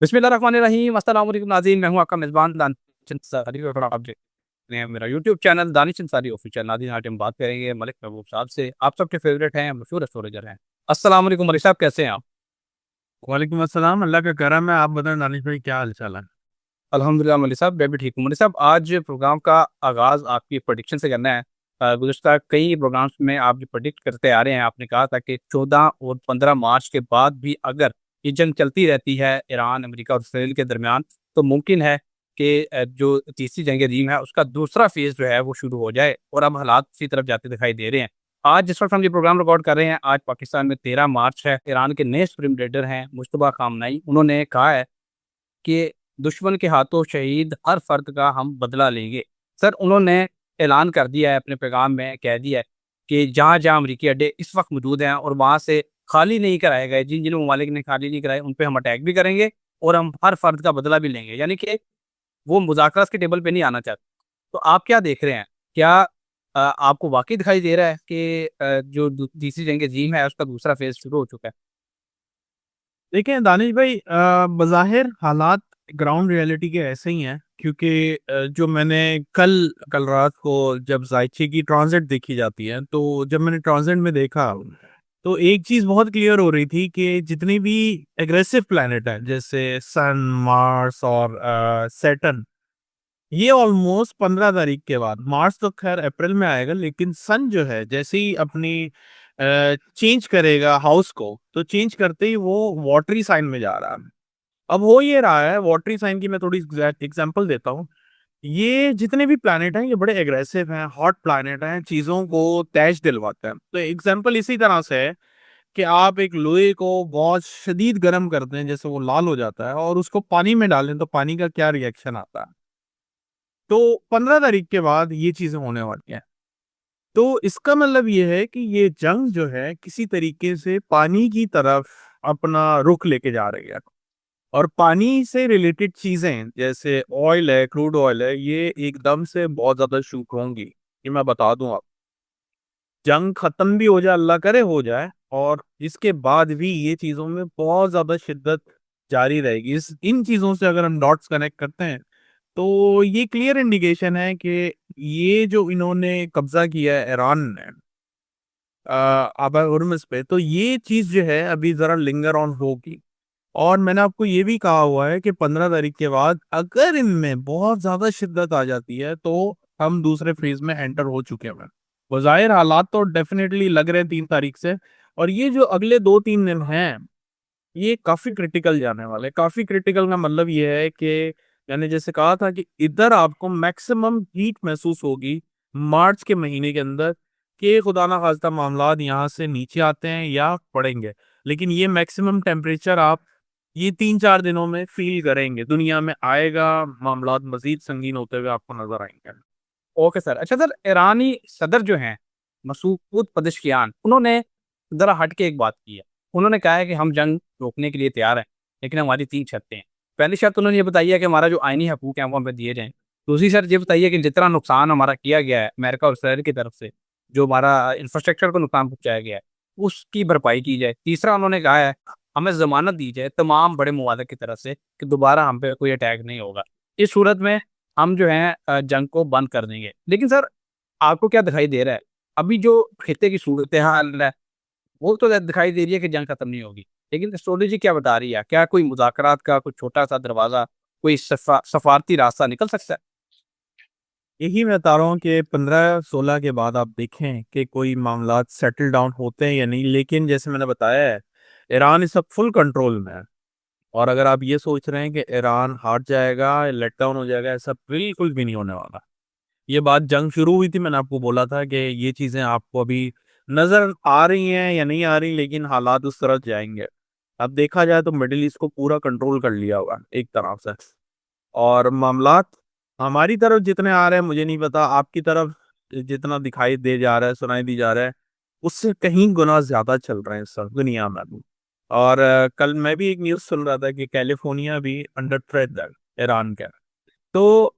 बिस्मिल्लाहिर्रहमानिर्रहीम अस्सलाम वालेकुम नाज़रीन, मैं हूँ आपका मेज़बान दानिश अंसारी और आप देख रहे हैं मेरा YouTube channel Danish Ansari official. नाज़रीन, आज हम बात करेंगे मलिक महबूब साहब से। आप सबके फेवरेट हैं, मशहूर एस्ट्रोलॉजर हैं। अस्सलाम वालेकुम मलिक साहब, कैसे हैं आप? वालेकुम अस्सलाम। अल्लाह का करम है। आप बताएं दानिश भाई, क्या हाल चाल है? अल्हम्दुलिल्लाह मलिक साहब, मैं भी ठीक हूँ। मलिक साहब, आज प्रोग्राम का आगाज़ आपकी प्रेडिक्शन से करना है। गुज़िश्ता कई प्रोग्राम्स में आप जो प्रेडिक्ट करते आ रहे हैं, आपने कहा था कि 14 और 15 मार्च के बाद भी अगर ये जंग चलती रहती है ईरान, अमेरिका और इसराइल के दरमियान, तो मुमकिन है कि जो तीसरी जंग अज़ीम है, उसका दूसरा फ़ेज़ जो है वो शुरू हो जाए और अब हालात उसी तरफ जाते दिखाई दे रहे हैं। आज जिस वक़्त हम ये प्रोग्राम रिकॉर्ड कर रहे हैं, आज पाकिस्तान में 13 मार्च है। ईरान के नए सुप्रीम लीडर हैं मुज्तबा खामनेई, उन्होंने कहा है कि दुश्मन के हाथों शहीद हर फर्द का हम बदला लेंगे। सर, उन्होंने ऐलान कर दिया है अपने पैगाम में, कह दिया है कि जहाँ-जहाँ अमरीकी अड्डे इस वक़्त मौजूद हैं और वहाँ से खाली नहीं कराए गए, जिन-जिन ममालिक ने खाली नहीं कराए, उन पे हम अटैक भी करेंगे और हम हर फर्द का बदला भी लेंगे। यानी कि वो मुज़ाकरात के टेबल पे नहीं आना चाहते। तो आप क्या देख रहे हैं? क्या आपको वाक़ई दिखाई दे रहा है कि जो तीसरी जंग अज़ीम है, उसका दूसरा फ़ेज़ शुरू हो चुका है? देखिए दानिश भाई, बज़ाहिर हालात ग्राउंड रियलिटी के ऐसे ही हैं, क्योंकि जो मैंने कल कल रात को जब ज़ायचे की ट्रांज़िट देखी जाती है, तो जब मैंने ट्रांज़िट में देखा, तो एक चीज़ बहुत क्लियर हो रही थी कि जितनी भी एग्रेसिव प्लैनेट हैं, जैसे सन, मार्स और सैटर्न, ये ऑलमोस्ट 15 तारीख के बाद, मार्च तो ख़ैर अप्रैल में आएगा, लेकिन सन जो है जैसे ही अपनी चेंज करेगा हाउस को, तो चेंज करते ही वो वाटरी साइन में जा रहा है। अब हो ये रहा है, वाटरी साइन की मैं थोड़ी एग्ज़ाम्पल देता हूँ। ये जितने भी प्लैनेट हैं, ये बड़े एग्रेसिव हैं, हॉट प्लैनेट हैं, चीज़ों को तैश दिलवाते हैं। तो एग्ज़ाम्पल इसी तरह से है कि आप एक लोहे को बहुत शदीद गरम करते हैं, जैसे वो लाल हो जाता है, और उसको पानी में डालें, तो पानी का क्या रिएक्शन आता है। तो 15 तारीख के बाद ये चीज़ें होने वाली हैं। तो इसका मतलब ये है कि ये जंग जो है किसी तरीके से पानी की तरफ अपना रुख लेके जा रही है, और पानी से रिलेटेड चीज़ें जैसे ऑयल है, क्रूड ऑयल है, ये एकदम से बहुत ज़्यादा शूट होंगी। ये मैं बता दूँ आपको। जंग खत्म भी हो जाए, अल्लाह करे हो जाए, और इसके बाद भी ये चीज़ों में बहुत ज़्यादा शिद्दत जारी रहेगी। इस इन चीज़ों से अगर हम डॉट्स कनेक्ट करते हैं, तो ये क्लियर इंडिकेशन है कि ये जो इन्होंने कब्ज़ा किया है ईरान ने आबा हुर्मुज़ पे, तो ये चीज़ जो है अभी ज़रा लिंगर ऑन होगी। और मैंने आपको ये भी कहा हुआ है कि 15 तारीख के बाद अगर इनमें बहुत ज़्यादा शिद्दत आ जाती है, तो हम दूसरे फ़ेज़ में एंटर हो चुके हैं। बज़ाहिर हालात तो डेफ़िनेटली लग रहे हैं 3 तारीख से, और ये जो अगले 2-3 दिन हैं, ये काफ़ी क्रिटिकल जाने वाले हैं। काफ़ी क्रिटिकल का मतलब ये है कि मैंने जैसे कहा था कि इधर आपको मैक्सिमम हीट महसूस होगी मार्च के महीने के अंदर, कि खुदा ना ख़ास्ता मामलात यहाँ से नीचे आते हैं या बढ़ेंगे। लेकिन ये मैक्सिमम टेम्परेचर आप ये 3-4 दिनों में फ़ील करेंगे। दुनिया में आएगा, मामलात मज़ीद संगीन होते हुए आपको नज़र आएँगे। Okay sir. अच्छा सर, ईरानी सदर जो हैं, मसूद पज़ेश्कियान, उन्होंने ज़रा हट के एक बात की है। उन्होंने कहा है कि हम जंग रोकने के लिए तैयार हैं, लेकिन हमारी 3 शर्तें हैं। पहली शर्त उन्होंने ये बताई है कि हमारा जो आईनी हकूक हैं, वो हमें दिए जाएँ। दूसरी शर्त ये बताई है कि जितना नुकसान हमारा किया गया है अमेरिका और इसराइल की तरफ से, जो हमारा इंफ्रास्ट्रक्चर को नुकसान पहुँचाया गया है, उसकी भरपाई की जाए। तीसरा उन्होंने कहा है, हमें ज़मानत दी जाए तमाम बड़े ममालिक की तरफ से कि दोबारा हम पे कोई अटैक नहीं होगा। इस सूरत में हम जो है जंग को बंद कर देंगे। लेकिन सर, आपको क्या दिखाई दे रहा है? अभी जो खित्ते की सूरत-ए-हाल है, वो तो दिखाई दे रही है कि जंग खत्म नहीं होगी। लेकिन एस्ट्रोलॉजी क्या बता रही है? क्या कोई मुज़ाकरात का कोई छोटा-सा दरवाज़ा, कोई सफ़ारती रास्ता निकल सकता है? यही मैं बता रहा हूँ कि 15-16 के बाद आप देखें कि कोई मामलात सेटल डाउन होते हैं या नहीं। लेकिन जैसे मैंने बताया है, ईरान इस वक़्त फुल कंट्रोल में है, और अगर आप ये सोच रहे हैं कि ईरान हार जाएगा, लेट डाउन हो जाएगा, ऐसा बिल्कुल भी नहीं होने वाला। ये बात जंग शुरू हुई थी, मैंने आपको बोला था कि ये चीज़ें आपको अभी नज़र आ रही हैं या नहीं आ रही, लेकिन हालात उस तरफ जाएँगे। अब देखा जाए तो मिडल ईस्ट को पूरा कंट्रोल कर लिया हुआ है एक तरफ से, और मामलात हमारी तरफ जितने आ रहे हैं मुझे नहीं पता, आपकी तरफ जितना दिखाई दे जा रहा है, सुनाई दी जा रहा है, उससे कहीं गुना ज़्यादा चल रहे हैं इस वक़्त दुनिया में अभी। और कल मैं भी एक न्यूज़ सुन रहा था कि कैलिफ़ोर्निया भी अंडर थ्रेट है ईरान के। तो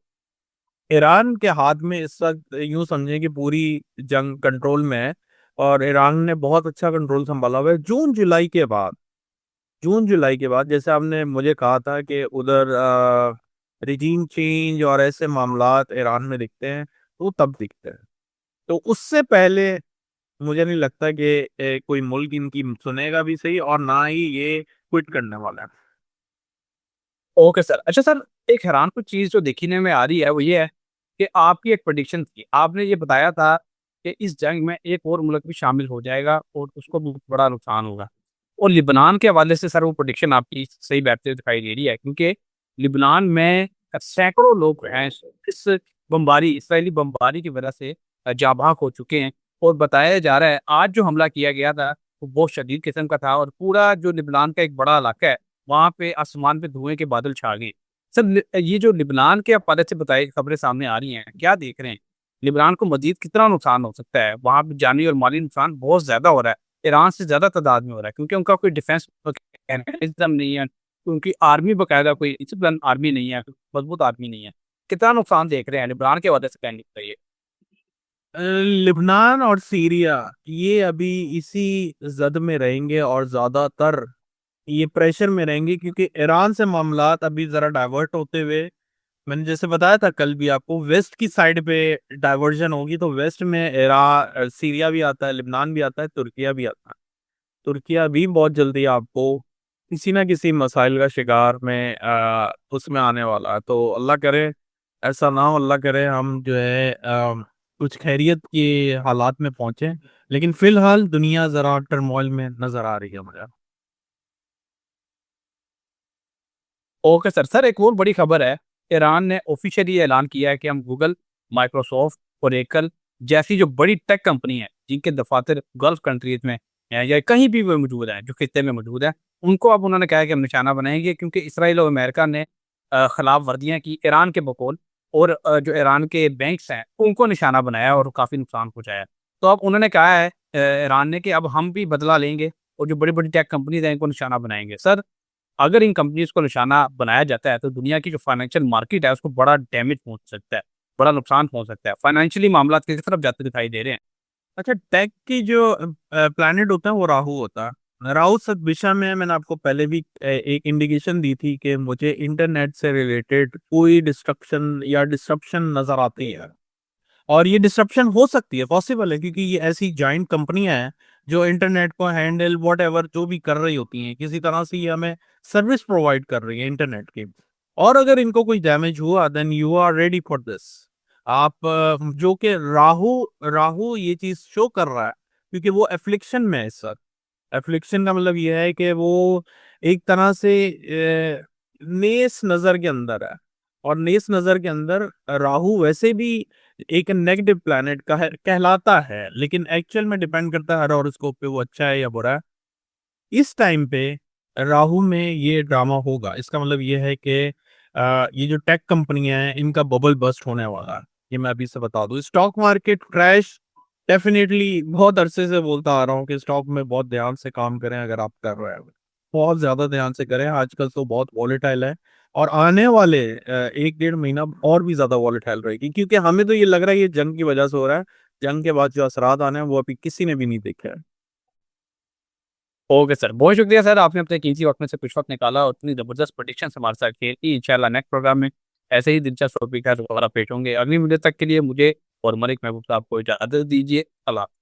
ईरान के हाथ में इस वक़्त यूँ समझें कि पूरी जंग कंट्रोल में है, और ईरान ने बहुत अच्छा कंट्रोल सँभाला हुआ है। जून-जुलाई के बाद जून जुलाई के बाद, जैसे आपने मुझे कहा था कि उधर रिजीम चेंज और ऐसे मामलात ईरान में दिखते हैं, तो तब दिखते हैं। तो उससे पहले मुझे नहीं लगता कि कोई मुल्क इनकी सुनेगा भी सही, और ना ही ये क्विट करने वाला है। Okay sir. अच्छा सर, एक हैरान कुछ चीज़ जो देखने में आ रही है वो ये है कि आपकी एक प्रेडिक्शन थी। आपने ये बताया था कि इस जंग में एक और मुल्क भी शामिल हो जाएगा और उसको बहुत बड़ा नुकसान होगा। और लिबनान के हवाले से सर वो प्रेडिक्शन आपकी सही बैठते हुए दिखाई दे रही है, क्योंकि लिबनान में सैकड़ों लोग हैं इस बमबारी इज़राइली बमबारी की वजह से जाँ बाहक हो चुके हैं। और बताया जा रहा है आज जो हमला किया गया था वो बहुत शदीद किस्म का था और पूरा जो लिबनान का एक बड़ा इलाका है वहाँ पे आसमान पे धुएँ के बादल छा गए। सर ये जो लिबनान के हवाले से बताई खबरें सामने आ रही हैं, क्या देख रहे हैं? लिबनान को मज़ीद कितना नुकसान हो सकता है? वहाँ पे जानी और माली नुकसान बहुत ज़्यादा हो रहा है। ईरान से ज़्यादा तादाद में हो रहा है, क्योंकि उनका कोई डिफेंस मैकेनिज़्म नहीं है, उनकी आर्मी बाकायदा कोई डिसिप्लिन आर्मी नहीं है, मजबूत आर्मी नहीं है। कितना नुकसान देख रहे हैं लिबनान के हवाले से कहनी चाहिए? लिबनान और सीरिया ये अभी इसी जद में रहेंगे, और ज्यादातर ये प्रेशर में रहेंगे, क्योंकि ईरान से मामलात अभी जरा डाइवर्ट होते हुए, मैंने जैसे बताया था कल भी आपको, वेस्ट की साइड पे डाइवर्जन होगी। तो वेस्ट में सीरिया भी आता है, लिबनान भी आता है, तुर्किया भी आता है। तुर्किया भी बहुत जल्दी आपको किसी ना किसी मसाइल का शिकार में उसमें आने वाला है। तो अल्लाह करे ऐसा ना हो, अल्लाह करे हम जो है कुछ खैरियत के हालात में पहुंचे। लेकिन फिलहाल दुनिया जरा टर्मोइल में नजर आ रही है मुझे। Okay sir. सर एक और बड़ी खबर है, ईरान ने ऑफिशियली ऐलान किया है कि हम गूगल, माइक्रोसॉफ्ट, ओरेकल जैसी जो बड़ी टेक कंपनी है जिनके दफातर गल्फ कंट्रीज में हैं या कहीं भी वो मौजूद हैं, जो खित्ते में मौजूद हैं, उनको अब उन्होंने कहा है कि हम निशाना बनाएंगे, क्योंकि इसराइल और अमेरिका ने खिलाफ वर्दियाँ की ईरान के बकौल। और जो ईरान के बैंक्स हैं उनको निशाना बनाया और काफ़ी नुकसान पहुँचाया। तो अब उन्होंने कहा है ईरान ने कि अब हम भी बदला लेंगे और जो बड़ी बड़ी टेक कंपनीज हैं इनको निशाना बनाएंगे। सर अगर इन कंपनीज़ को निशाना बनाया जाता है, तो दुनिया की जो फाइनेंशियल मार्केट है, उसको बड़ा डैमेज पहुँच सकता है, बड़ा नुकसान पहुँच सकता है। फाइनेंशियली मामलात किस तरफ जाते दिखाई दे रहे हैं? अच्छा, टेक की जो प्लैनेट होता है वो राहु होता है। राहु सत दिशा में है। मैंने आपको पहले भी एक इंडिकेशन दी थी कि मुझे इंटरनेट से रिलेटेड कोई डिस्ट्रक्शन या डिस्ट्रप्शन नजर आती है। और ये डिसरप्शन हो सकती है, पॉसिबल है, क्योंकि ये ऐसी जॉइंट कंपनियां हैं जो इंटरनेट को हैंडल वॉट एवर जो भी कर रही होती हैं, किसी तरह से ये हमें सर्विस प्रोवाइड कर रही है इंटरनेट की। और अगर इनको कोई डैमेज हुआ, then you are ready for this. आप जो कि राहु राहु ये चीज शो कर रहा है, क्योंकि वो एफ्लिक्शन में है इस वक्त। एफ्लिक्शन का मतलब ये है कि वो एक तरह से नेस नजर के अंदर है। और नेस नजर के अंदर राहु वैसे भी एक नेगेटिव प्लैनेट का कहलाता है, लेकिन एक्चुअल में डिपेंड करता है हर हॉरोस्कोप पे वो अच्छा है या बुरा है। इस टाइम पे राहु में ये ड्रामा होगा। इसका मतलब ये है कि ये जो टेक कंपनियां हैं इनका बबल बस्ट होने वाला है। ये मैं अभी से बता दूं। स्टॉक मार्केट क्रैश डेफिनेटली, बहुत अरसे से बोलता आ रहा हूँ कि स्टॉक में बहुत ध्यान से काम करें। अगर आप कर रहे हैं बहुत ज्यादा ध्यान से करें, आजकल तो बहुत वॉलेटाइल है। और आने वाले 1 डेढ़ महीना और भी ज्यादा वॉलेटाइल रहेगी, क्योंकि हमें तो ये लग रहा है ये जंग की वजह से हो रहा है। जंग के बाद जो असरात आने हैं वो अभी किसी ने भी नहीं देखे हैं। ओके सर, बहुत शुक्रिया सर, आपने अपने कीमती वक्त में से कुछ वक्त निकाला और इतनी ज़बरदस्त प्रेडिक्शन हमारे साथ शेयर की। इंशाल्लाह नेक्स्ट प्रोग्राम में ऐसे ही दिलचस्प टॉपिक का दोबारा पेश होंगे। अगली वीडियो तक के लिए मुझे और मलिक महबूब साहब को इजाज़त दीजिए। अल्लाह हाफ़िज़।